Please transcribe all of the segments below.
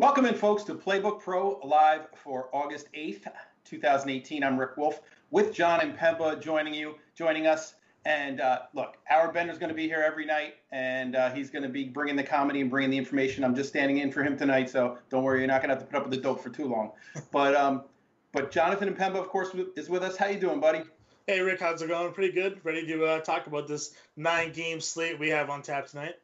Welcome in, folks, to Playbook Pro live for August 8th, 2018. I'm Rick Wolf with John and Pemba joining us. And look, Howard Bender's going to be here every night, and he's going to be bringing the comedy and bringing the information. I'm just standing in for him tonight, so don't worry, you're not going to have to put up with the dope for too long. But Jonathan and Pemba, of course, is with us. How you doing, buddy? Hey, Rick, how's it going? Pretty good. Ready to talk about this 9-game slate we have on tap tonight.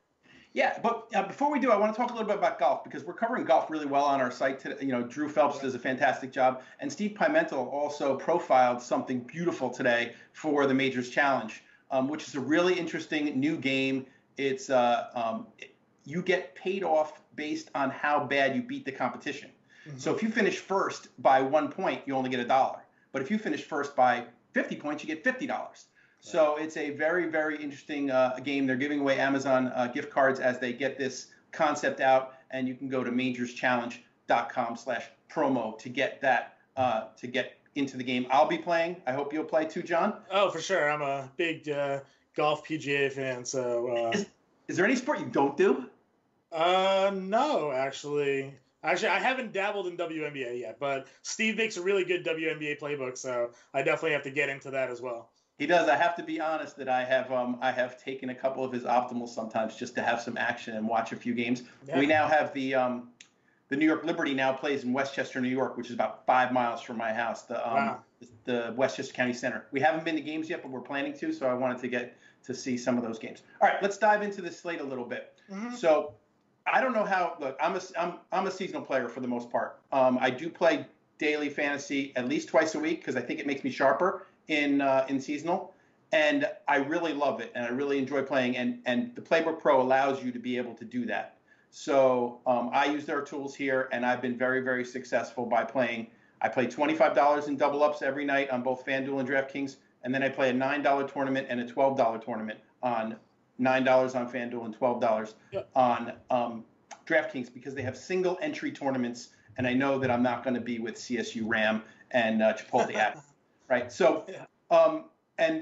Yeah, but before we do, I want to talk a little bit about golf because we're covering golf really well on our site today. You know, Drew Phelps does a fantastic job, and Steve Pimentel also profiled something beautiful today for the Majors Challenge, which is a really interesting new game. It's you get paid off based on how bad you beat the competition. Mm-hmm. So if you finish first by 1 point, you only get $1. But if you finish first by 50 points, you get $50. So it's a very, very interesting game. They're giving away Amazon gift cards as they get this concept out, and you can go to majorschallenge.com/promo to get that to get into the game. I'll be playing. I hope you'll play too, John. Oh, for sure. I'm a big golf PGA fan. So is there any sport you don't do? No, actually. Actually, I haven't dabbled in WNBA yet, but Steve makes a really good WNBA playbook, so I definitely have to get into that as well. He does. I have to be honest that I have taken a couple of his optimals sometimes just to have some action and watch a few games. Yeah. We now have the New York Liberty now plays in Westchester, New York, which is about 5 miles from my house. The Westchester County Center. We haven't been to games yet, but we're planning to. So I wanted to get to see some of those games. All right, let's dive into the slate a little bit. Mm-hmm. So I don't know how. Look, I'm a seasonal player for the most part. I do play daily fantasy at least twice a week because I think it makes me sharper in seasonal, and I really love it, and I really enjoy playing, and the Playbook Pro allows you to be able to do that. So I use their tools here, and I've been very, very successful by playing. I play $25 in double ups every night on both FanDuel and DraftKings, and then I play a $9 tournament and a $12 tournament on $9 on FanDuel and $12 on DraftKings because they have single entry tournaments, and I know that I'm not going to be with CSU Ram and Chipotle App. Right. So, and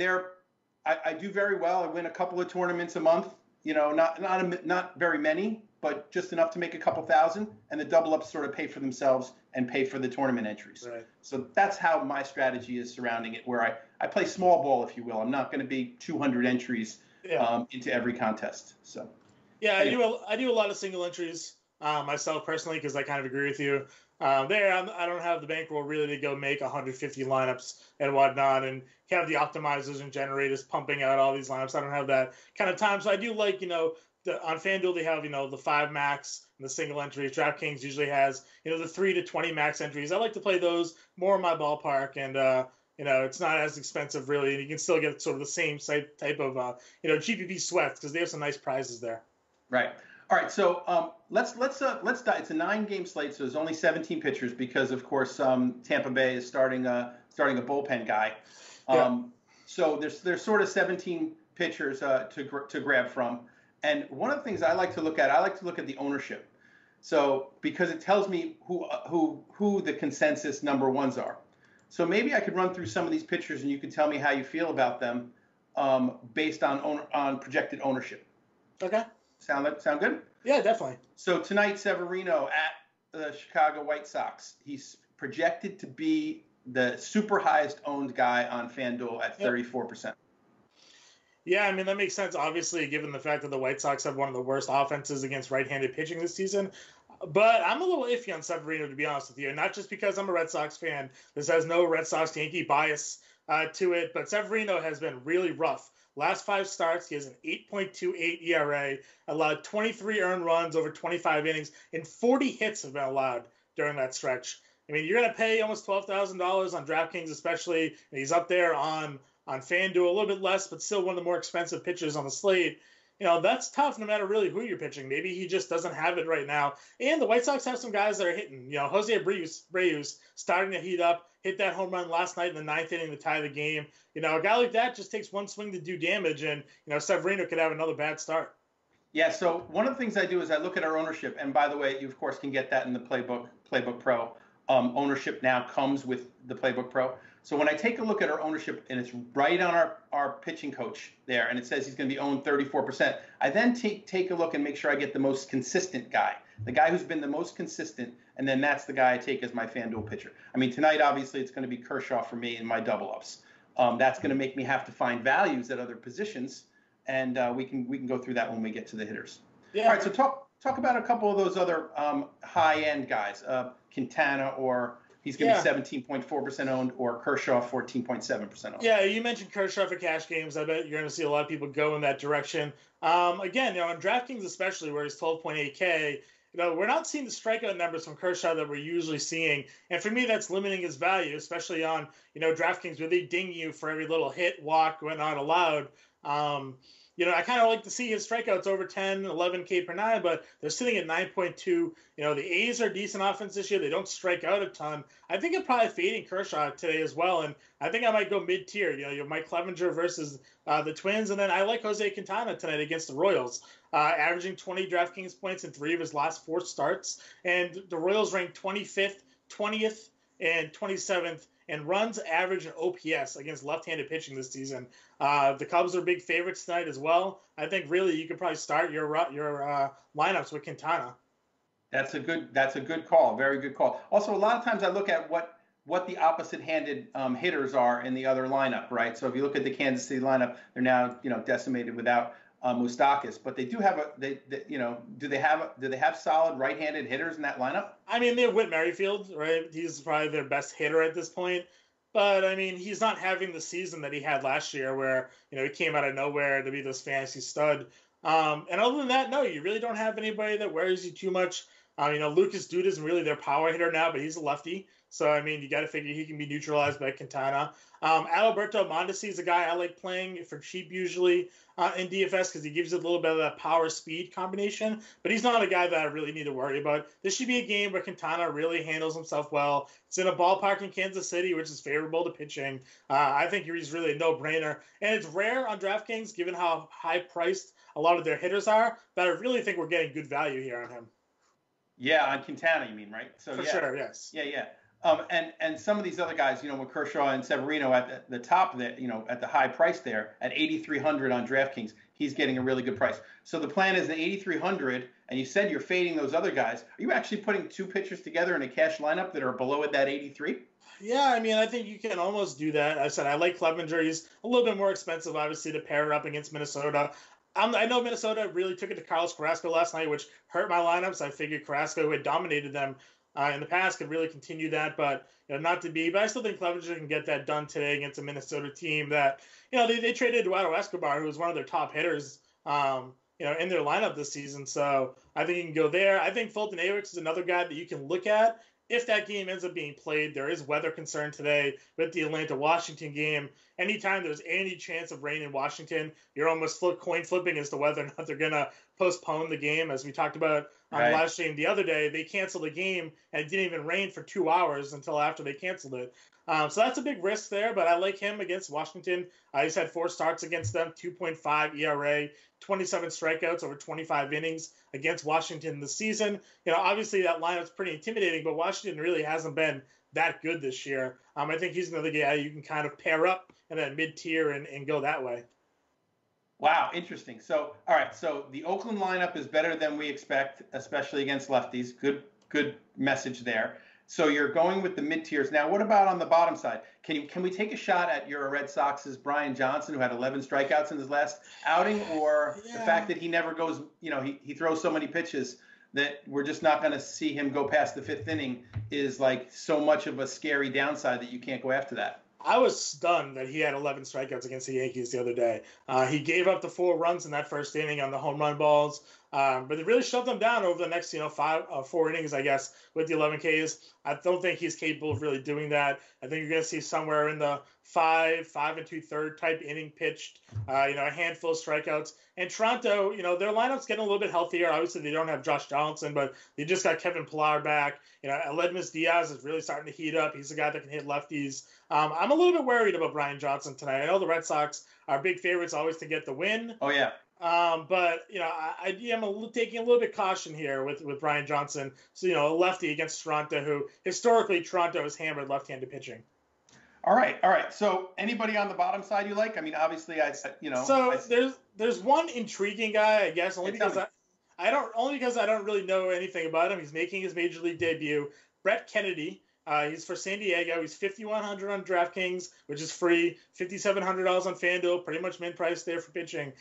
I do very well. I win a couple of tournaments a month, you know, not very many, but just enough to make a couple thousand, and the double ups sort of pay for themselves and pay for the tournament entries. Right. So that's how my strategy is surrounding it, where I play small ball, if you will. I'm not going to be 200 entries into every contest. So, yeah, anyway. I do a lot of single entries myself personally, because I kind of agree with you. I don't have the bankroll really to go make 150 lineups and whatnot and have the optimizers and generators pumping out all these lineups. I don't have that kind of time. So I do like, on FanDuel, they have, the 5 max and the single entries. DraftKings usually has, the 3 to 20 max entries. I like to play those more in my ballpark, and, it's not as expensive really. And you can still get sort of the same type of, GPP sweats because they have some nice prizes there. Right. All right, so let's dive. It's a 9-game slate, so there's only 17 pitchers because, of course, Tampa Bay is starting a bullpen guy. So there's sort of 17 pitchers to grab from, and one of the things I like to look at the ownership. So because it tells me who the consensus number ones are. So maybe I could run through some of these pitchers, and you could tell me how you feel about them based on projected ownership. Okay. Sound good? Yeah, definitely. So tonight, Severino at the Chicago White Sox. He's projected to be the super highest owned guy on FanDuel at 34%. Yeah, I mean, that makes sense, obviously, given the fact that the White Sox have one of the worst offenses against right-handed pitching this season. But I'm a little iffy on Severino, to be honest with you. Not just because I'm a Red Sox fan. This has no Red Sox-Yankee bias to it. But Severino has been really rough. Last 5 starts, he has an 8.28 ERA, allowed 23 earned runs over 25 innings, and 40 hits have been allowed during that stretch. I mean, you're going to pay almost $12,000 on DraftKings, especially. And he's up there on FanDuel, a little bit less, but still one of the more expensive pitchers on the slate. That's tough no matter really who you're pitching. Maybe he just doesn't have it right now. And the White Sox have some guys that are hitting. Jose Abreu's starting to heat up, hit that home run last night in the 9th inning to tie the game. A guy like that just takes one swing to do damage, and, Severino could have another bad start. Yeah, so one of the things I do is I look at our ownership, and by the way, you, of course, can get that in the Playbook Pro. ownership now comes with the Playbook Pro. So when I take a look at our ownership, and it's right on our pitching coach there, and it says he's going to be owned 34%, I then take a look and make sure I get the most consistent guy, the guy who's been the most consistent, and then that's the guy I take as my FanDuel pitcher. I mean, tonight, obviously, it's going to be Kershaw for me in my double-ups. That's going to make me have to find values at other positions, and we can go through that when we get to the hitters. Yeah. All right, so talk about a couple of those other high-end guys, Quintana, or he's going to be 17.4% owned, or Kershaw 14.7% owned. Yeah, you mentioned Kershaw for cash games. I bet you're going to see a lot of people go in that direction. Again, on DraftKings especially, where he's 12.8K, we're not seeing the strikeout numbers from Kershaw that we're usually seeing. And for me, that's limiting his value, especially on, DraftKings, where they ding you for every little hit, walk, when not allowed. I kind of like to see his strikeouts over 10, 11K per nine, but they're sitting at 9.2. The A's are decent offense this year. They don't strike out a ton. I think I'm probably fading Kershaw today as well, and I think I might go mid-tier. You have Mike Clevenger versus the Twins, and then I like Jose Quintana tonight against the Royals, averaging 20 DraftKings points in 3 of his last 4 starts, and the Royals ranked 25th, 20th, and 27th and runs, average, and OPS against left-handed pitching this season. The Cubs are big favorites tonight as well. I think really you could probably start your lineups with Quintana. That's a good call. Very good call. Also, a lot of times I look at what the opposite-handed hitters are in the other lineup, right? So if you look at the Kansas City lineup, they're now decimated without Moustakas, but they do have do they have solid right-handed hitters in that lineup? I mean, they have Whit Merrifield, right? He's probably their best hitter at this point. But, I mean, he's not having the season that he had last year where, he came out of nowhere to be this fantasy stud. And other than that, no, you really don't have anybody that worries you too much. Lucas Duda isn't really their power hitter now, but he's a lefty. So, I mean, you got to figure he can be neutralized by Quintana. Alberto Mondesi is a guy I like playing for cheap usually in DFS because he gives you a little bit of that power-speed combination. But he's not a guy that I really need to worry about. This should be a game where Quintana really handles himself well. It's in a ballpark in Kansas City, which is favorable to pitching. I think he's really a no-brainer. And it's rare on DraftKings, given how high-priced a lot of their hitters are, that I really think we're getting good value here on him. Yeah, on Quintana, you mean, right? So For sure, yes. Yeah. And some of these other guys, with Kershaw and Severino at the top, at the high price there, at 8,300 on DraftKings, he's getting a really good price. So the plan is the 8,300, and you said you're fading those other guys. Are you actually putting 2 pitchers together in a cash lineup that are below at that 83? Yeah, I mean, I think you can almost do that. I said I like Clevenger. He's a little bit more expensive, obviously, to pair up against Minnesota. I know Minnesota really took it to Carlos Carrasco last night, which hurt my lineups. I figured Carrasco, who had dominated them in the past, could really continue that, but not to be. But I still think Clevenger can get that done today against a Minnesota team that they traded Eduardo Escobar, who was one of their top hitters, in their lineup this season. So I think you can go there. I think Fulton Ahrix is another guy that you can look at. If that game ends up being played, there is weather concern today with the Atlanta-Washington game. Anytime there's any chance of rain in Washington, you're almost coin flipping as to whether or not they're going to postpone the game. As we talked about on the live stream the other day, they canceled the game, and it didn't even rain for 2 hours until after they canceled it. So that's a big risk there, but I like him against Washington. He's had 4 starts against them, 2.5 ERA, 27 strikeouts over 25 innings against Washington this season. Obviously that lineup's pretty intimidating, but Washington really hasn't been that good this year. I think he's another guy you can kind of pair up in that mid-tier and go that way. Wow, interesting. So, all right, so the Oakland lineup is better than we expect, especially against lefties. Good message there. So you're going with the mid-tiers. Now, what about on the bottom side? Can we take a shot at your Red Sox's Brian Johnson, who had 11 strikeouts in his last outing, or the fact that he never goes, he throws so many pitches that we're just not going to see him go past the 5th inning is like so much of a scary downside that you can't go after that? I was stunned that he had 11 strikeouts against the Yankees the other day. He gave up the 4 runs in that first inning on the home run balls, but they really shut them down over the next 4 innings, I guess, with the 11 Ks. I don't think he's capable of really doing that. I think you're going to see somewhere in the 5 and 2/3 type inning pitched, a handful of strikeouts. And Toronto, their lineup's getting a little bit healthier. Obviously, they don't have Josh Donaldson, but they just got Kevin Pillar back. Aledmus Diaz is really starting to heat up. He's a guy that can hit lefties. I'm a little bit worried about Brian Johnson tonight. I know the Red Sox are big favorites always to get the win. Oh, yeah. But I am taking a little bit caution here with Brian Johnson. So a lefty against Toronto, who historically Toronto has hammered left-handed pitching. All right. So anybody on the bottom side you like? I mean, obviously, there's one intriguing guy, I guess, only because I don't really know anything about him. He's making his major league debut. Brett Kennedy. He's for San Diego. He's $5,100 on DraftKings, which is free. $5,700 on FanDuel, pretty much min price there for pitching.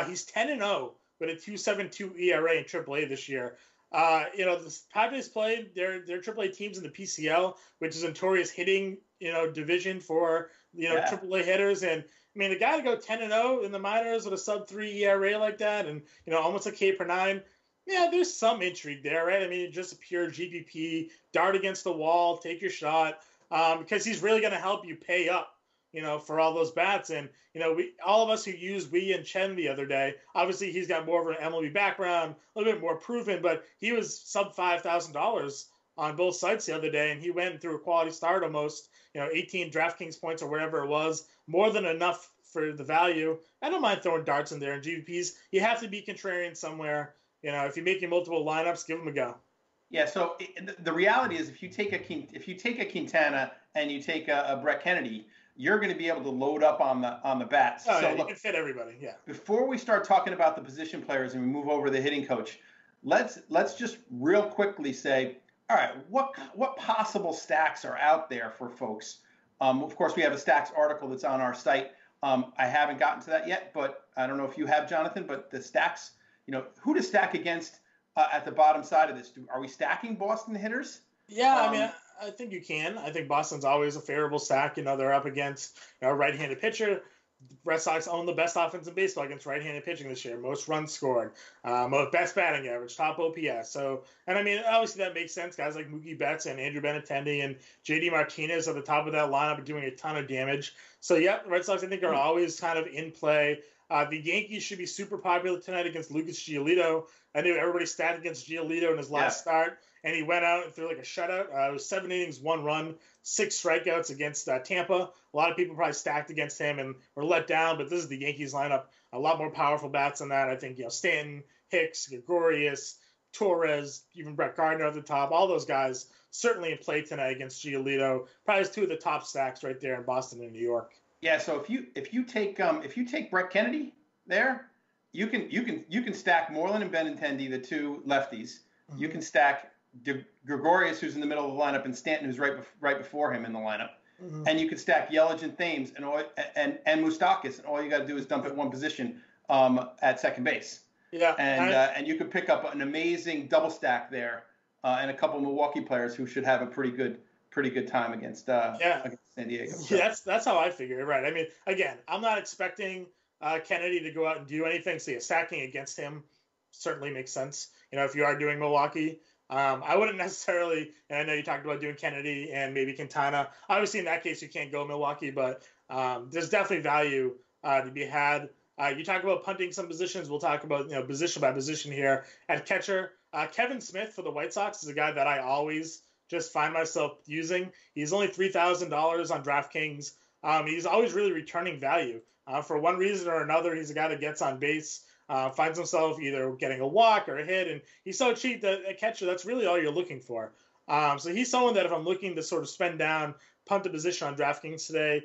He's 10-0 with a 2.72 ERA in AAA this year. The Padres played their AAA teams in the PCL, which is a notorious hitting division for AAA hitters. And I mean, the guy to go 10-0 in the minors with a sub-3 ERA like that, and almost a K per 9. Yeah, there's some intrigue there, right? I mean, just a pure GPP, dart against the wall, take your shot, because he's really going to help you pay up, for all those bats. And, all of us who used Wee and Chen the other day, obviously he's got more of an MLB background, a little bit more proven, but he was sub $5,000 on both sites the other day, and he went through a quality start almost, 18 DraftKings points or whatever it was, more than enough for the value. I don't mind throwing darts in there in GPPs. You have to be contrarian somewhere. If you're making multiple lineups, give them a go. Yeah. So the reality is, if you take a Quintana and you take a Brett Kennedy, you're going to be able to load up on the bats. Oh, so yeah, you can fit everybody. Yeah. Before we start talking about the position players and we move over to the hitting coach, let's just real quickly say, all right, what possible stacks are out there for folks? Of course, we have a stacks article that's on our site. I haven't gotten to that yet, but I don't know if you have, Jonathan. But the stacks. Who to stack against at the bottom side of this? Are we stacking Boston hitters? Yeah, I think you can. I think Boston's always a favorable stack. They're up against a right-handed pitcher. The Red Sox own the best offense in baseball against right-handed pitching this year. Most runs scored, best batting average, top OPS. So, and obviously that makes sense. Guys like Mookie Betts and Andrew Benintendi and JD Martinez at the top of that lineup are doing a ton of damage. So, the Red Sox, I think, are always kind of in play. The Yankees should be super popular tonight against Lucas Giolito. I knew everybody stacked against Giolito in his last start, and he went out and threw like a shutout. It was 7 innings, 1 run, 6 strikeouts against Tampa. A lot of people probably stacked against him and were let down, but this is the Yankees lineup. A lot more powerful bats than that. I think Stanton, Hicks, Gregorius, Torres, even Brett Gardner at the top. All those guys certainly in play tonight against Giolito. Probably 2 of the top stacks right there in Boston and New York. Yeah, so if you take Brett Kennedy there, you can stack Moreland and Benintendi, the 2 lefties. Mm-hmm. You can stack Gregorius, who's in the middle of the lineup, and Stanton, who's right before him in the lineup. Mm-hmm. And you can stack Yelich and Thames and Moustakas, and all you got to do is dump at one position at second base. Yeah, and you could pick up an amazing double stack there, and a couple of Milwaukee players who should have a pretty good time against San Diego. So. Yeah, that's how I figure it, right? I mean, again, I'm not expecting Kennedy to go out and do anything, so stacking against him certainly makes sense. If you are doing Milwaukee, I wouldn't necessarily, and I know you talked about doing Kennedy and maybe Quintana. Obviously, in that case, you can't go Milwaukee, but there's definitely value to be had. You talk about punting some positions. We'll talk about position by position here. At catcher, Kevin Smith for the White Sox is a guy that I always just find myself using. He's only $3,000 on DraftKings. He's always really returning value. For one reason or another, he's a guy that gets on base, finds himself either getting a walk or a hit, and he's so cheap that a catcher, that's really all you're looking for. So he's someone that if I'm looking to sort of spend down, punt a position on DraftKings today,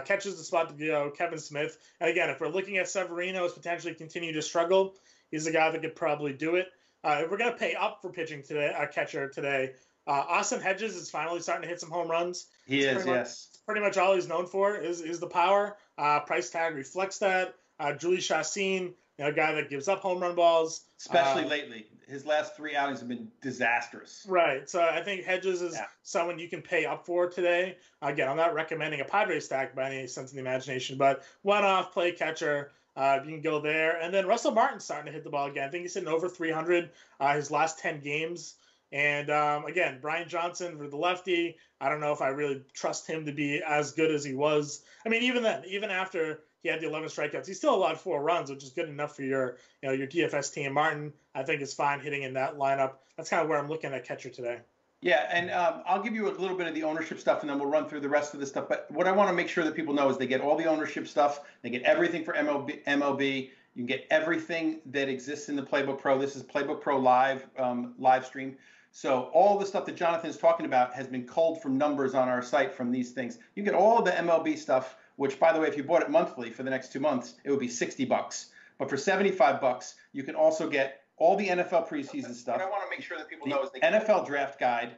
catches the spot to go, Kevin Smith. And again, if we're looking at Severino as potentially continue to struggle, he's a guy that could probably do it. If we're going to pay up for pitching today, catcher today, Austin Hedges is finally starting to hit some home runs. He is, yes. Pretty much all he's known for is the power. Price tag reflects that. Julie Chassin, a guy that gives up home run balls. Especially lately. His last 3 outings have been disastrous. Right. So I think Hedges is someone you can pay up for today. Again, I'm not recommending a Padres stack by any sense of the imagination, but one-off play catcher. You can go there. And then Russell Martin's starting to hit the ball again. I think he's hitting over 300 his last 10 games. And again, Brian Johnson for the lefty, I don't know if I really trust him to be as good as he was. I mean, even then, even after he had the 11 strikeouts, he still allowed 4 runs, which is good enough for your DFS team. Martin, I think, is fine hitting in that lineup. That's kind of where I'm looking at catcher today. Yeah, and I'll give you a little bit of the ownership stuff, and then we'll run through the rest of the stuff. But what I want to make sure that people know is they get all the ownership stuff. They get everything for MLB. You can get everything that exists in the Playbook Pro. This is Playbook Pro live stream. So all the stuff that Jonathan is talking about has been culled from numbers on our site from these things. You get all of the MLB stuff, which, by the way, if you bought it monthly for the next 2 months, it would be $60. But for $75, you can also get all the NFL preseason stuff. What I want to make sure that people know is the NFL draft guide.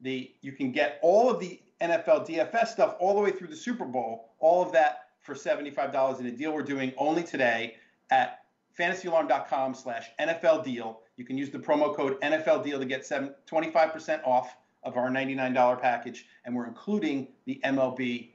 You can get all of the NFL DFS stuff all the way through the Super Bowl, all of that for $75 in a deal we're doing only today at fantasyalarm.com/NFL deal. You can use the promo code NFL deal to get 25% off of our $99 package, and we're including the MLB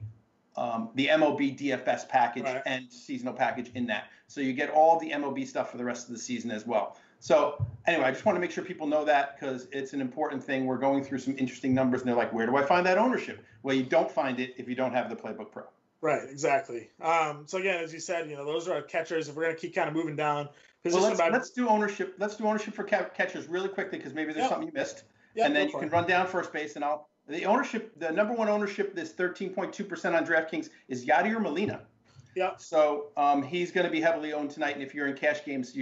DFS package and seasonal package in that. So you get all the MLB stuff for the rest of the season as well. So anyway, I just want to make sure people know that because it's an important thing. We're going through some interesting numbers, and they're like, where do I find that ownership? Well, you don't find it if you don't have the Playbook Pro. Right, exactly. So again, as you said, those are our catchers. If we're going to keep kind of moving down. Well, let's do ownership. Let's do ownership for catchers really quickly because maybe there's something you missed. And then you can run down first base, and the number one ownership, this 13.2% on DraftKings is Yadier Molina. Yeah. So he's going to be heavily owned tonight, and if you're in cash games,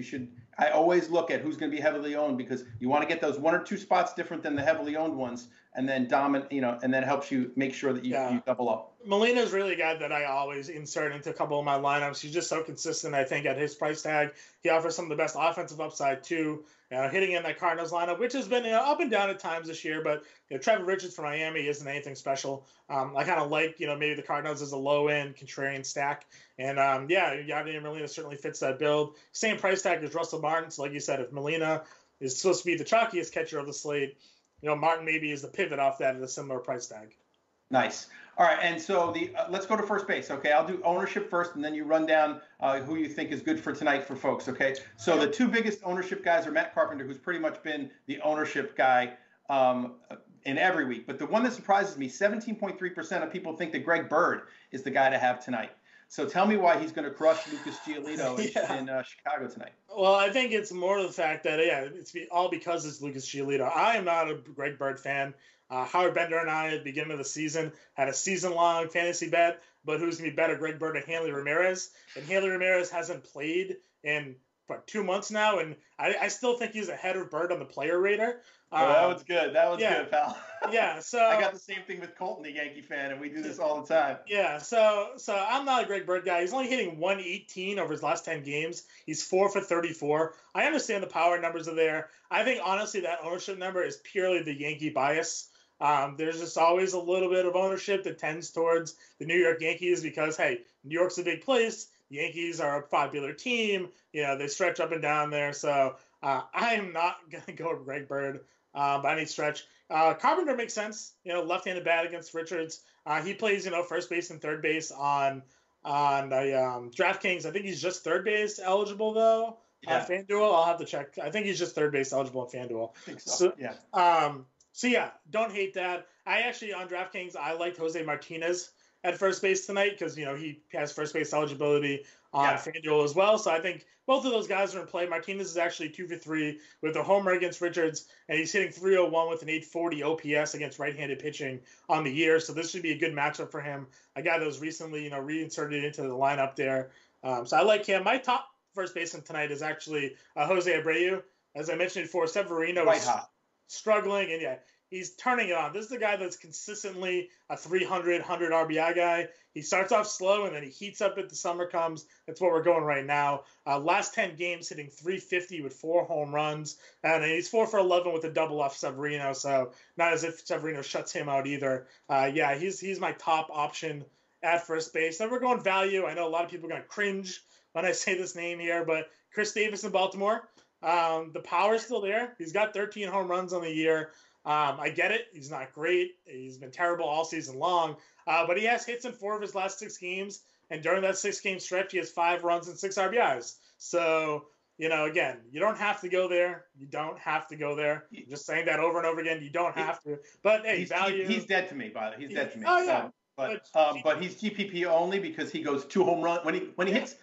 I always look at who's going to be heavily owned because you want to get those 1 or 2 spots different than the heavily owned ones, and then and then it helps you make sure that you double up. Molina is really a guy that I always insert into a couple of my lineups. He's just so consistent. I think at his price tag, he offers some of the best offensive upside too. Hitting in that Cardinals lineup, which has been up and down at times this year, but Trevor Richards from Miami isn't anything special. I kind of like maybe the Cardinals as a low end contrarian stack, and Yadier Molina certainly fits that build. Same price tag as Russell Martin. So like you said, if Molina is supposed to be the chalkiest catcher of the slate, Martin maybe is the pivot off that at a similar price tag. Nice. All right, and so let's go to first base. Okay, I'll do ownership first, and then you run down who you think is good for tonight for folks. Okay, so the 2 biggest ownership guys are Matt Carpenter, who's pretty much been the ownership guy in every week. But the one that surprises me, 17.3% of people think that Greg Bird is the guy to have tonight. So tell me why he's going to crush Lucas Giolito in Chicago tonight. Well, I think it's more the fact that, it's all because it's Lucas Giolito. I am not a Greg Bird fan. Howard Bender and I at the beginning of the season had a season-long fantasy bet, but who's going to be better, Greg Bird or Hanley Ramirez? And Hanley Ramirez hasn't played in 2 months now, and I still think he's ahead of Bird on the player rater. That was good. That was good, pal. Yeah, so I got the same thing with Colton, the Yankee fan, and we do this all the time. Yeah, so I'm not a Greg Bird guy. He's only hitting 118 over his last 10 games. He's 4 for 34. I understand the power numbers are there. I think honestly that ownership number is purely the Yankee bias. There's just always a little bit of ownership that tends towards the New York Yankees because, hey, New York's a big place. The Yankees are a popular team. They stretch up and down there. So I am not going to go with Greg Bird by any stretch. Carpenter makes sense. Left-handed bat against Richards. He plays, first base and third base on DraftKings. I think he's just third base eligible, though. On FanDuel, I'll have to check. I think he's just third base eligible on FanDuel. I think so. Yeah. Don't hate that. I actually, on DraftKings, I liked Jose Martinez at first base tonight because, he has first base eligibility on FanDuel as well. So I think both of those guys are in play. Martinez is actually 2 for 3 with a homer against Richards, and he's hitting 301 with an 840 OPS against right-handed pitching on the year. So this should be a good matchup for him. A guy that was recently, reinserted into the lineup there. So I like him. My top first baseman tonight is actually Jose Abreu. As I mentioned before, Severino is struggling, and he's turning it on. This is the guy that's consistently a 100 RBI guy. He starts off slow, and then he heats up as the summer comes. That's what we're going right now. Last 10 games, hitting 350 with 4 home runs. And he's 4 for 11 with a double off Severino, so not as if Severino shuts him out either. He's my top option at first base. Then we're going value. I know a lot of people are going to cringe when I say this name here, but Chris Davis in Baltimore. The power's still there. He's got 13 home runs on the year. I get it. He's not great. He's been terrible all season long. But he has hits in 4 of his last 6 games. And during that 6-game stretch, he has 5 runs and 6 RBIs. So, again, you don't have to go there. You don't have to go there. I'm just saying that over and over again. You don't have to. But, hey, value. He's dead to me, by the way. He's dead to me. Oh, yeah. But he's GPP only because he goes 2 home runs. When he hits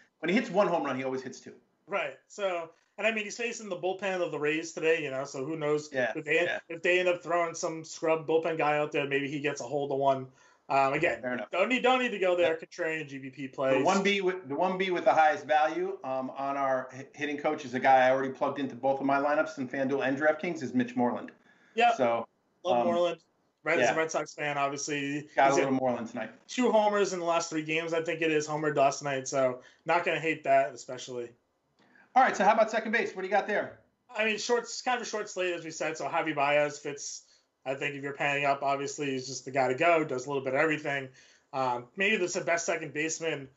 1 home run, he always hits 2. Right. So, and I mean, he's facing the bullpen of the Rays today, so who knows if they end up throwing some scrub bullpen guy out there, maybe he gets a hold of one. Again, don't need to go there. Contrarian GPP plays. The 1B with the highest value on our hitting coach is a guy I already plugged into both of my lineups in FanDuel and DraftKings is Mitch Moreland. Yeah. So love Moreland. As a Red Sox fan, obviously. Got a little Moreland tonight. 2 homers in the last 3 games, I think it is. Homered last night, so not going to hate that, especially. All right, so how about second base? What do you got there? I mean, kind of a short slate, as we said, so Javi Baez fits. I think if you're paying up, obviously, he's just the guy to go, does a little bit of everything. Maybe that's the best second baseman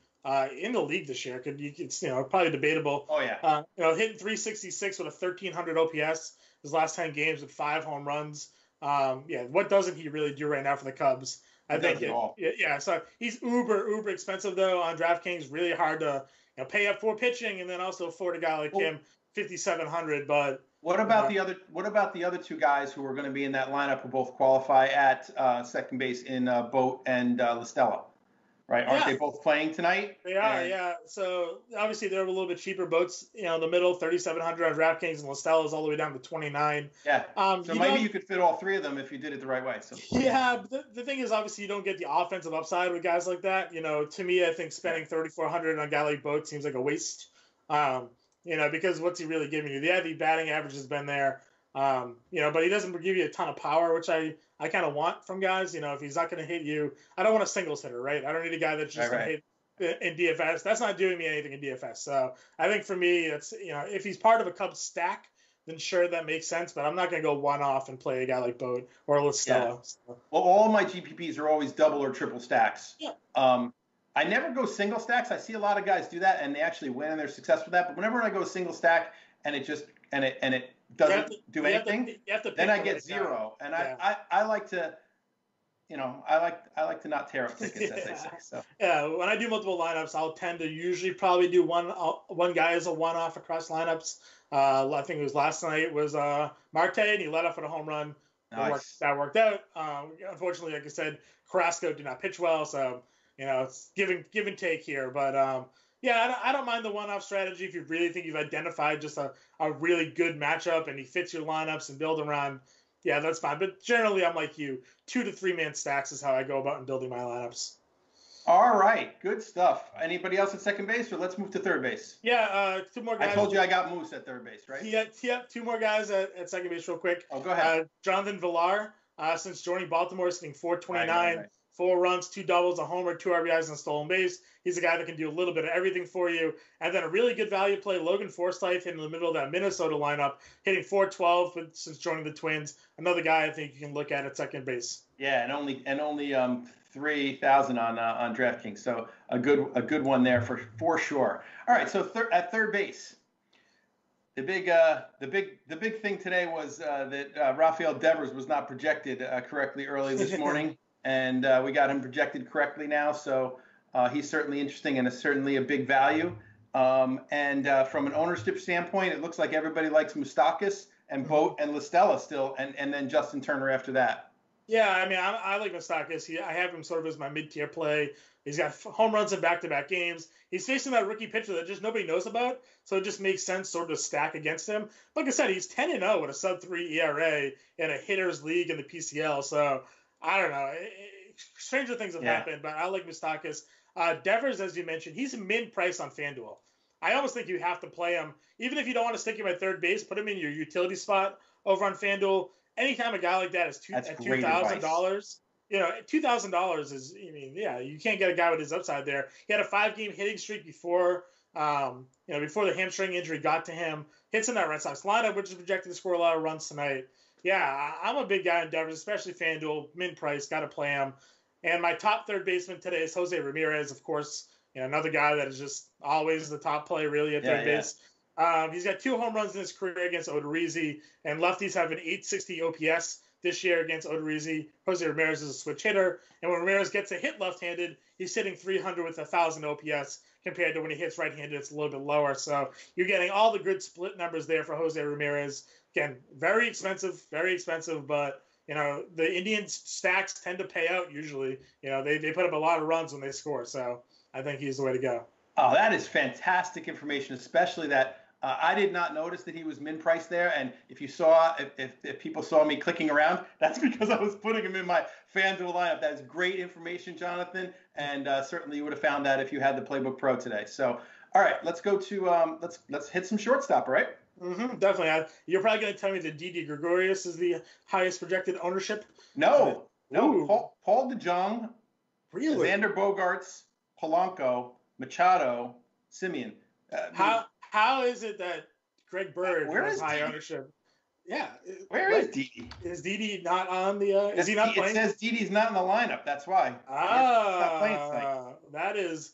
in the league this year. It's probably debatable. Oh, yeah. Hitting 366 with a 1,300 OPS his last 10 games with 5 home runs. What doesn't he really do right now for the Cubs? I think so he's uber expensive though on DraftKings. Really hard to pay up for pitching and then also afford a guy like him, 5,700. But what about the other 2 guys who are going to be in that lineup who both qualify at second base in Boat and Listella? Right? Aren't they both playing tonight? They are, yeah. So obviously they're a little bit cheaper. Boats, in the middle, 3,700 on DraftKings, and Listella's all the way down to 29. Yeah. So maybe you could fit all 3 of them if you did it the right way. So. Yeah, but the thing is, obviously, you don't get the offensive upside with guys like that. To me, I think spending 3,400 on a guy like Boat seems like a waste. Because what's he really giving you? The batting average has been there. But he doesn't give you a ton of power, which I kind of want from guys. If he's not going to hit you, I don't want a singles hitter, right? I don't need a guy that's just going to hit in DFS. That's not doing me anything in DFS. So I think for me, it's if he's part of a Cubs stack, then sure, that makes sense. But I'm not going to go one off and play a guy like Boat or Listella. Yeah. So. Well, all my GPPs are always double or triple stacks. Yeah. I never go single stacks. I see a lot of guys do that, and they actually win, and they're successful with that. But whenever I go single stack, and it just and it doesn't do anything, then I get 0. And I like to, I like to not tear up tickets, as they say. So when I do multiple lineups, I'll tend to usually probably do one guy as a one-off across lineups. I think it was last night was Marte, and he led off with a home run. Nice. That worked out. Unfortunately, like I said, Carrasco did not pitch well, so it's give and take here. But I don't mind the one-off strategy if you really think you've identified just a really good matchup and he fits your lineups and build around. Yeah, that's fine. But generally, I'm like you. 2 to 3 man stacks is how I go about in building my lineups. All right, good stuff. Anybody else at second base, or let's move to third base? Yeah, 2 more guys. I told you I got Moose at third base, right? Yeah, 2 more guys at second base real quick. Oh, go ahead. Jonathan Villar, since joining Baltimore, is hitting 429. Right. 4 runs, 2 doubles, a homer, 2 RBIs, and a stolen base. He's a guy that can do a little bit of everything for you. And then a really good value play, Logan Forsythe in the middle of that Minnesota lineup, hitting 412 since joining the Twins. Another guy I think you can look at second base. Yeah, and only 3,000 on DraftKings. So a good one there for sure. All right, so at third base, the big thing today was that Rafael Devers was not projected correctly early this morning. And we got him projected correctly now, so he's certainly interesting and is certainly a big value. And from an ownership standpoint, it looks like everybody likes Moustakas and Boat and Listella still, and then Justin Turner after that. Yeah, I mean, I like Moustakas. I have him sort of as my mid-tier play. He's got home runs in back-to-back games. He's facing that rookie pitcher that just nobody knows about, so it just makes sense sort of to stack against him. Like I said, he's 10-0 with a sub-3 ERA in a hitter's league in the PCL, so I don't know. Stranger things have happened, but I like Moustakas. Devers, as you mentioned, he's mid-price on FanDuel. I almost think you have to play him. Even if you don't want to stick him at third base, put him in your utility spot over on FanDuel. Anytime a guy like that is $2,000, $2,000 is, you can't get a guy with his upside there. He had a 5-game hitting streak before the hamstring injury got to him. Hits in that Red Sox lineup, which is projected to score a lot of runs tonight. Yeah, I'm a big guy in Devers, especially FanDuel, min-price, got to play him. And my top third baseman today is Jose Ramirez, of course, another guy that is just always the top play, really, at third base. He's got 2 home runs in his career against Odorizzi, and lefties have an 860 OPS this year against Odorizzi. Jose Ramirez is a switch hitter, and when Ramirez gets a hit left-handed, he's hitting 300 with 1,000 OPS compared to when he hits right-handed, it's a little bit lower. So you're getting all the good split numbers there for Jose Ramirez. Again, very expensive, but the Indians stacks tend to pay out usually. They put up a lot of runs when they score, so I think he's the way to go. Oh, that is fantastic information, especially that I did not notice that he was min-priced there, and if people saw me clicking around, that's because I was putting him in my FanDuel lineup. That is great information, Jonathan, and certainly you would have found that if you had the Playbook Pro today. So, all right, let's go to let's hit some shortstop, right? Mm-hmm, definitely. You're probably going to tell me that Didi Gregorius is the highest projected ownership. No. Paul DeJong, really, Xander Bogaerts, Polanco, Machado, Simeon. How is it that Greg Bird has high Didi? Ownership? Yeah. Where is Didi? Is Didi not on the? Is he not playing? It says Didi's not in the lineup. That's why. Not playing tonight. That is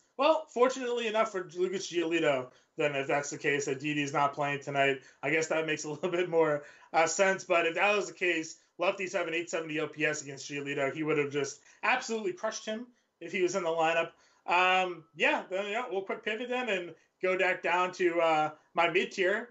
fortunately enough for Lucas Giolito. Then, if that's the case, that Didi's not playing tonight, I guess that makes a little bit more sense. But if that was the case, lefties have an 870 OPS against Giolito. He would have just absolutely crushed him if he was in the lineup. We'll quick pivot then and go back down to my mid-tier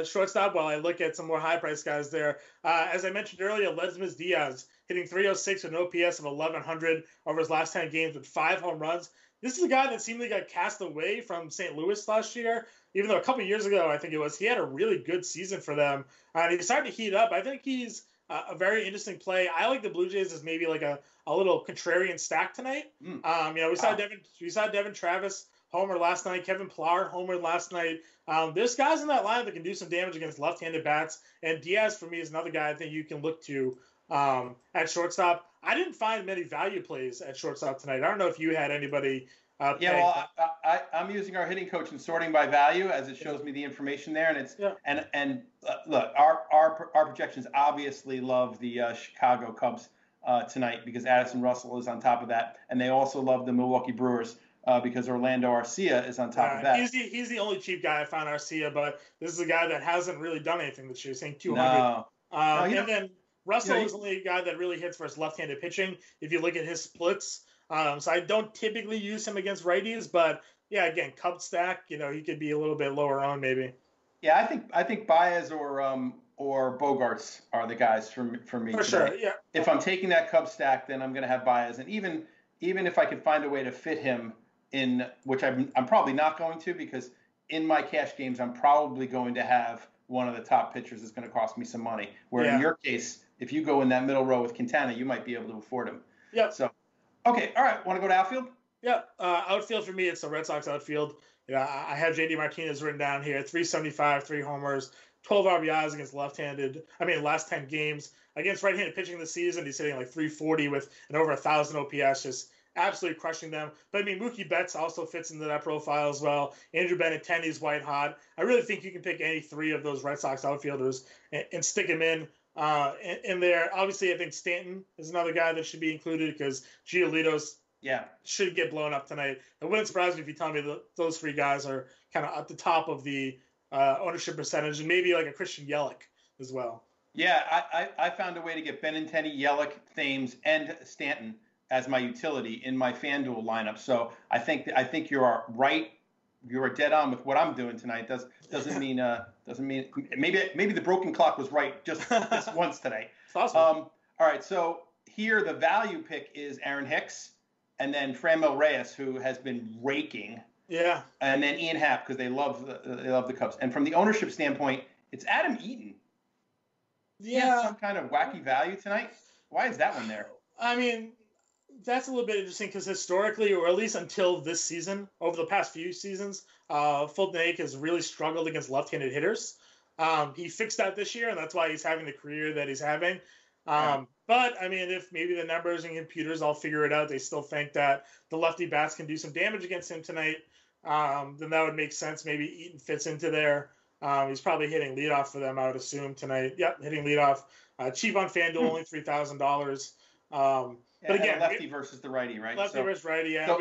shortstop while I look at some more high-priced guys there. As I mentioned earlier, Lesmes Diaz hitting 306 with an OPS of 1,100 over his last 10 games with 5 home runs. This is a guy that seemingly got cast away from St. Louis last year, even though a couple years ago, I think it was, he had a really good season for them. And he's starting to heat up. I think he's a very interesting play. I like the Blue Jays as maybe like a little contrarian stack tonight. We saw Devin Travis homer last night. Kevin Pillar homer last night. There's guys in that lineup that can do some damage against left-handed bats. And Diaz, for me, is another guy I think you can look to at shortstop. I didn't find many value plays at shortstop tonight. I don't know if you had anybody. I'm using our hitting coach and sorting by value as it shows me the information there, and it's look, our projections obviously love the Chicago Cubs tonight because Addison Russell is on top of that, and they also love the Milwaukee Brewers because Orlando Arcia is on top of that. He's the only cheap guy I found, Arcia, but this is a guy that hasn't really done anything this year, saying 200. And then Russell is only a guy that really hits versus left-handed pitching. If you look at his splits. So I don't typically use him against righties, but yeah, again, Cub stack, he could be a little bit lower on maybe. Yeah, I think Baez or Bogaerts are the guys for me. For today. Sure, yeah. If I'm taking that Cub stack, then I'm going to have Baez, and even if I could find a way to fit him in, which I'm probably not going to, because in my cash games I'm probably going to have one of the top pitchers that's going to cost me some money. Where in your case, if you go in that middle row with Quintana, you might be able to afford him. Yeah. So. Okay, all right. Want to go to outfield? Yeah, outfield for me, it's the Red Sox outfield. I have J.D. Martinez written down here, 375, 3 homers, 12 RBIs against last 10 games. Against right-handed pitching this season, he's hitting like 340 with an over 1,000 OPS, just absolutely crushing them. But, Mookie Betts also fits into that profile as well. Andrew Benintendi's white hot. I really think you can pick any 3 of those Red Sox outfielders and stick them in there. Obviously, I think Stanton is another guy that should be included because Giolito's should get blown up tonight. It wouldn't surprise me if you tell me that those 3 guys are kind of at the top of the ownership percentage, and maybe like a Christian Yelich as well. Yeah, I found a way to get Benintendi, Yelich, Thames, and Stanton as my utility in my FanDuel lineup. So I think you are right. You are dead on with what I'm doing tonight. Doesn't mean maybe the broken clock was right just this once today. It's awesome. All right, so here the value pick is Aaron Hicks, and then Franmil Reyes, who has been raking. Yeah. And then Ian Happ because they love the Cubs. And from the ownership standpoint, it's Adam Eaton. Yeah. Some kind of wacky value tonight. Why is that one there? That's a little bit interesting because historically, or at least until this season, over the past few seasons, Fulton Ake has really struggled against left-handed hitters. He fixed that this year, and that's why he's having the career that he's having. But, if maybe the numbers and computers all figure it out, they still think that the lefty bats can do some damage against him tonight, then that would make sense. Maybe Eaton fits into there. He's probably hitting leadoff for them, I would assume, tonight. Yep, hitting leadoff. Cheap on FanDuel, only $3,000. But again, lefty versus the righty, right? Lefty versus righty, yeah. So,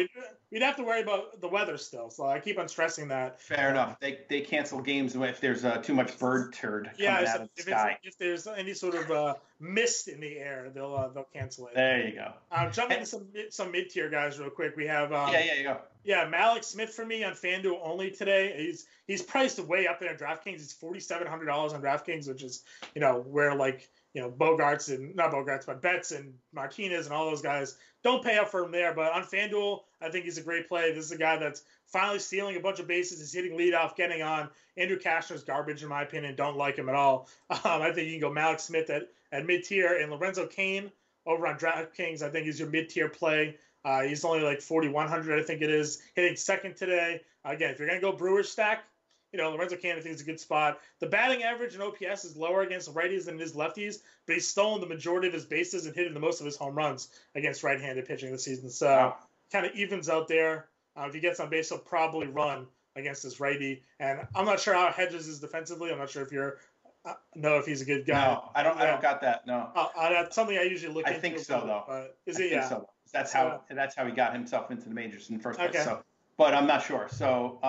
we'd have to worry about the weather still, so I keep on stressing that. Fair enough. They cancel games if there's too much bird turd coming out of the sky. If there's any sort of mist in the air, they'll cancel it. There you go. Jumping into some mid-tier guys real quick. We have you go. Yeah, Malik Smith for me on FanDuel only today. He's priced way up there in DraftKings. He's $4,700 on DraftKings, which is where like Bogarts and not Bogarts, but Betts and Martinez and all those guys. Don't pay up for him there. But on FanDuel, I think he's a great play. This is a guy that's finally stealing a bunch of bases. He's hitting leadoff, getting on. Andrew Cashner's garbage, in my opinion. Don't like him at all. I think you can go Malik Smith at mid-tier and Lorenzo Cain over on DraftKings. I think he's your mid-tier play. He's only like 4,100, I think it is, hitting second today. Again, if you're going to go Brewers stack, Lorenzo Cain, I think, is a good spot. The batting average in OPS is lower against righties than it is lefties, but he's stolen the majority of his bases and hitting the most of his home runs against right-handed pitching this season. So kind of evens out there. If he gets on base, he'll probably run against his righty. And I'm not sure how Hedges is defensively. I'm not sure if if he's a good guy. No, I don't got that. No. That's something I usually look into. I think so, though. Is it? Yeah. So. That's how he got himself into the majors in the first place. Okay. So, but I'm not sure. So,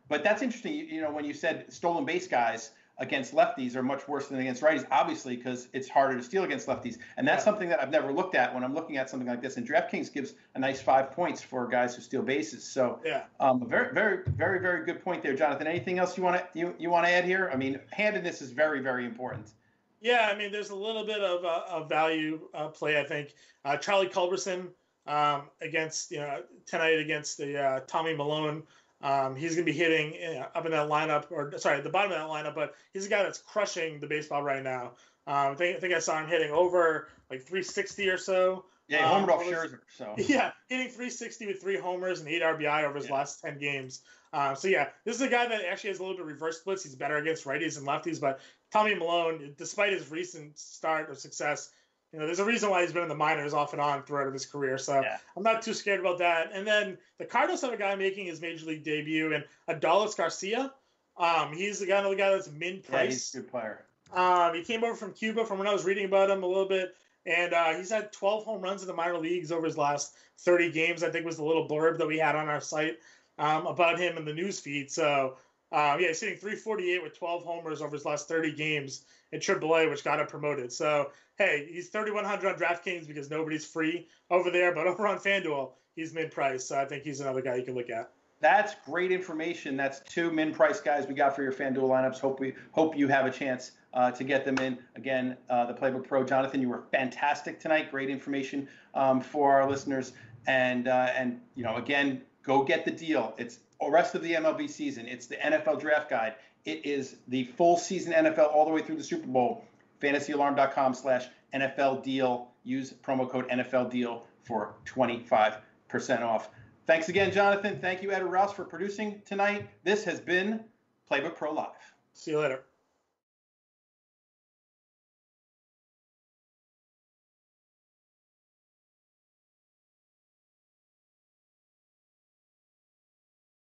but that's interesting. When you said stolen base guys against lefties are much worse than against righties, obviously, because it's harder to steal against lefties. And that's something that I've never looked at when I'm looking at something like this. And DraftKings gives a nice 5 points for guys who steal bases. So, very, very, very, very good point there, Jonathan. Anything else you want to add here? I mean, handedness is very, very important. Yeah, I mean, there's a little bit of a value play, I think. Charlie Culberson against tonight against the Tommy Malone. He's going to be hitting up in that lineup, the bottom of that lineup, but he's a guy that's crushing the baseball right now. I think I saw him hitting over like 360 or so. Yeah, he homered off Scherzer. So yeah, hitting 360 with 3 homers and 8 RBI over his last 10 games. This is a guy that actually has a little bit of reverse splits. He's better against righties and lefties, but Tommy Malone, despite his recent start of success, there's a reason why he's been in the minors off and on throughout his career. So I'm not too scared about that. And then the Cardinals have a guy making his major league debut, and Adolis Garcia. He's another guy that's min-price. Yeah, he's a good player. He came over from Cuba from when I was reading about him a little bit. And he's had 12 home runs in the minor leagues over his last 30 games, I think was the little blurb that we had on our site about him in the news feed. So, he's hitting 348 with 12 homers over his last 30 games in AAA, which got him promoted. So, hey, he's 3,100 on DraftKings because nobody's free over there. But over on FanDuel, he's mid-price. So I think he's another guy you can look at. That's great information. That's 2 min-price guys we got for your FanDuel lineups. Hope you have a chance to get them in. Again, the Playbook Pro, Jonathan, you were fantastic tonight. Great information for our listeners. And again, go get the deal. It's the rest of the MLB season. It's the NFL Draft Guide. It is the full season NFL all the way through the Super Bowl. FantasyAlarm.com/NFL deal. Use promo code NFL deal for 25% off. Thanks again, Jonathan. Thank you, Ed Rouse, for producing tonight. This has been Playbook Pro Live. See you later.